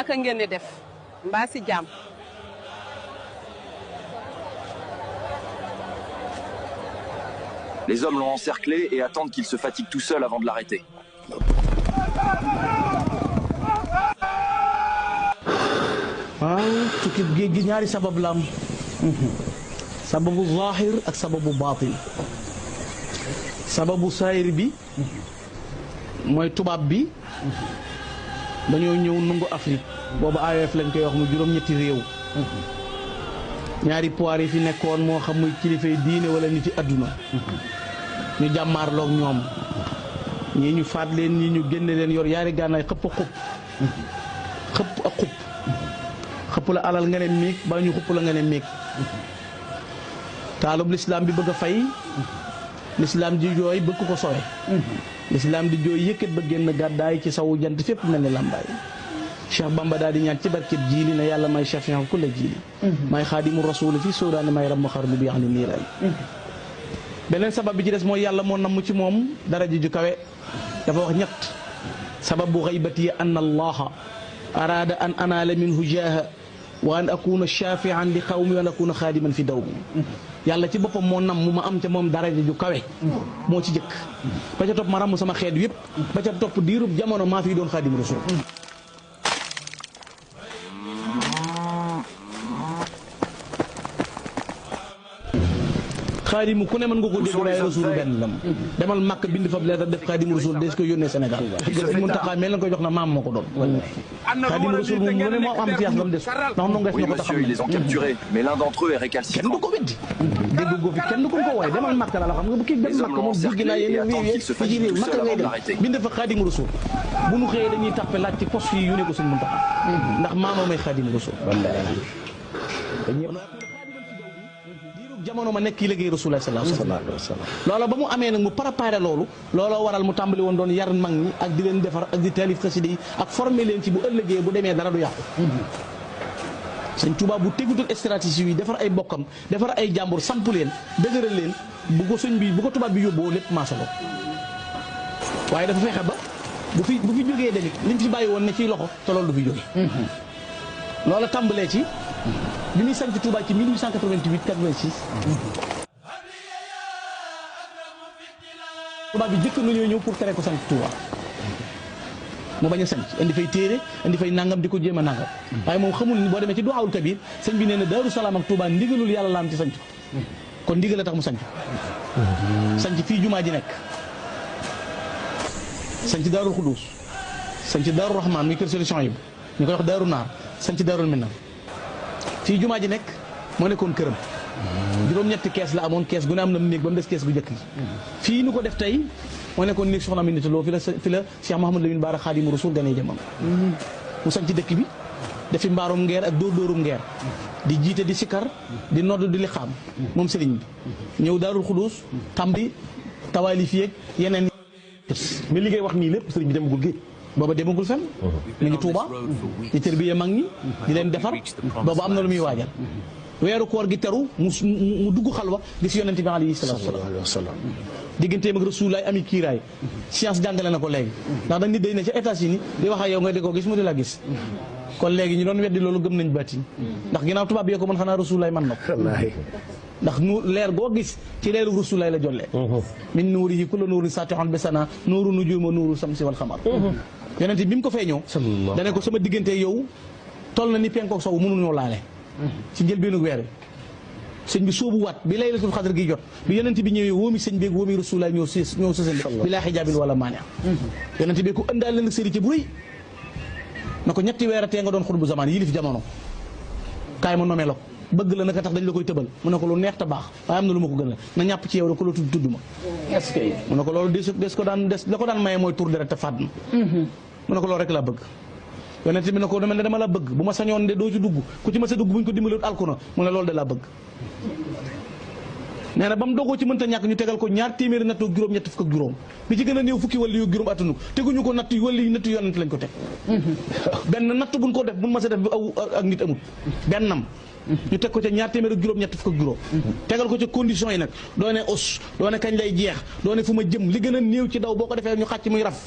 naka ngeen di def mbaa si jàmm. Les hommes l'ont encerclé et attendent qu'il se fatigue tout seul avant de l'arrêter. tukki géej gi ñaari sabab la am sababu zahir ak sababu batin sababu saayir bi mooy tubaab bi dañoo ñëw nungu Afrique boobu AOF lañ koy wax mu juróom-ñetti réew ñaari pouvoir yi fi nekkoon moo xam muy kilifay diine wala niti adduna ñu jàmmaarloog ñoom ñii ñu faat leen ñii ñu génne leen yor yaari gànnaay xëpp a xëpp ak xupp xëpp la alal nga ne miig ba ñu xupp la nga ne miig taalub lislaam bi bëgg a fay lislaam di jooy bëgg ko sowe lislaam di jooy yëkkat ba génn gàddaay ci sawu jant fépp mel ni làmbaay Cheikh Bamba daal di ñaan ci barkeb jiili ne yàlla may chafian ku la jiili may xaadimu rasul fi soodaane may ram ma xar bi ani niiraay beneen sabab bi ci des mooy yàlla moo namm ci moom daraja ju kawe dafa wax ñett sababu xaybati an allaha araada an anaala minhu jaaha wa an akuna shafian li qawmi wa an akuna xaadiman fi dawmi yàlla ci boppam moo nam mu ma am ca moom daraja ju kawe moo ci jëkk ba ca topp ma ramm sama xeet yëpp ba ca topp diirub jamono maa fi doon xaadimu rasul xaadimu ku ne mën nga ko dégg waaye rasul benn lam demal màkk bind fa lettre def xaadimu rasul des ko yónnee Sénégal sëñ Muntaxa mel na koy jox na maam moo ko doon xaadimu rasul moom mu ne moo am ci yàq lam des ndax noonu nga Oui, monsieur, ils les ont capturés, mais l'un d'entre eux est récalcitrant. kenn du ko weddi dégg ko fi kenn du ko wooye demal màkk la xam nga bu kii dem màkk moom dégg naa yéen réew ci réew màkk ngay dem bind fa xaadimu rasul bu nu xëyee dañuy tàppe laaj ci poste yi yu ne ko sëñ Muntaxa ndax maamoo may xaadimu rasul jamono ma nekk kii liggéey Rasulullah sallallahu alayhi wa sallam loola ba mu amee nag mu préparé loolu looloo waral mu tàmbali woon doon yar mag ñi ak di leen defar ak di taalif xasida yi ak formé leen ci bu ëllëgee bu demee dara du yàqu sëñ Tuubaa bu tegutul stratégie yi defar ay bokkam defar ay jàmbur samp leen dëgëral leen bu ko sëñ bi bu ko tubaab bi yóbboo lépp maasalo waaye dafa fexe ba bu fi jógee demit li mu fi bàyyi woon ne ciy loxo te loolu du fi jóge loola tàmbalee ci bi muy sanc Touba ci 1888 86 Touba bi jëkk nañoo ñëw pour tere ko sanc Touba mu bañ a sanc indi fay téere indi fay nangam di ko jéem a nangam waaye moom xamul ni boo demee ci Duwaawul Kabir sëñ bi nee na Daaru Salaam ak Touba ndigalul yàlla la am ci sanc kon ndigal la tax mu sanc sanc fii jumaa ji nekk sanc Daarul Xuduus sanc Daaru Rahmaan muy kër solution yi ñu koy wax Daaru Naar sanc Daarul Minam fii jumaa ji nekk moo nekkoon këram juróom-ñetti kees la amoon kees gu ne am na mu néeg ba mu des kees gu njëkk gi fii nu ko def tey moo nekkoon néeg soxna Aminata Lo fi la Cheikh Mouhamadou Lamine Bara Khadimu Rasul ganee jëmam mu sañ ci dëkk bi dafi mbaarum ngeer ak dóor-dóorum ngeer di jiite di sikkar di nodd di li xaam moom sëriñ bi ñëw Daarul Xuduus tàmbi tawaalif yeeg yeneen mais li ngay wax nii lépp sëriñ bi demagul géej booba demagul fenn mi ngi Tuuba di tërbiye mag ñi di leen defar booba am na lu muy waajal weeru koor gi teru mu dugg xalwa gis yonente bi alayhi salaatu wa salaam digganteem ak Rasulullaay ami kiiraay science jàngale na ko léegi ndax dañ nit day ne ca États-Unis di wax ak yow nga di ko gis mu di la gis kon léegi ñu doon weddi loolu gëm nañ bàtti ndax ginnaaw tubaab yee ko mën xanaa Rasulullaay man na ko ndax nu leer goo gis ci leeru Rasulullaay la jollee min nuurihi kullu nuurin saatihun bi sana nuuru nujuuma nuuru samsi wal xamar yonente bi mu ko feeñoo dane ko sama diggante yow toll na ni penkook sow mënul ñoo laale ci njëlbeenu weer sëñ bi soobu waat bi laylatul xadr gi jot bi yonente bi ñëwee wóomi sëñ beeg wóomi Rasulullaay ñoo sësali bi laa xijaabin wala maania yonente bi ko ëndaal la nag sëriñ bu rëy na ko ñetti weer a tee nga doon xutbu zamaan yilif jamono kaay ma nomee la ko bëgg la naka tax dañ la koy tëbal mu ne ko lu neex te baax waaye am na lu ma ko gën la na ñàpp ci yow la ko la tudd ma est-ce que mu ne ko loolu des ko daan des la ko daan maye mooy tur deret te faat na mu ne ko loolu rek la bëgg yonent bi ne ko dama la bëgg bu ma sañoon de doo ci dugg ku ci ma sa dugg bu ñu ko dimbalewut alku na mu ne loolu de laa bëgg nee na ba mu dogoo ci mënta ñàkk ñu tegal ko ñaar téeméeri natt ak juróom ñett fukk ak juróom bi ci gën a néew fukki wàllu yu juróom attanu teguñu ko natt wàllu yu nattu yonent lañ ko teg benn natt buñ ko def buñ ma sa def aw ak nit amut bennam ñu teg ko ca ñaar téeméer ak juróom ñett fukk ak juróom tegal ko ca conditions yi nag doo ne os doo ne kañ lay jeex doo ne fu ma jëm li gën a néew ci daw boo ko defee ñu xàcc muy raf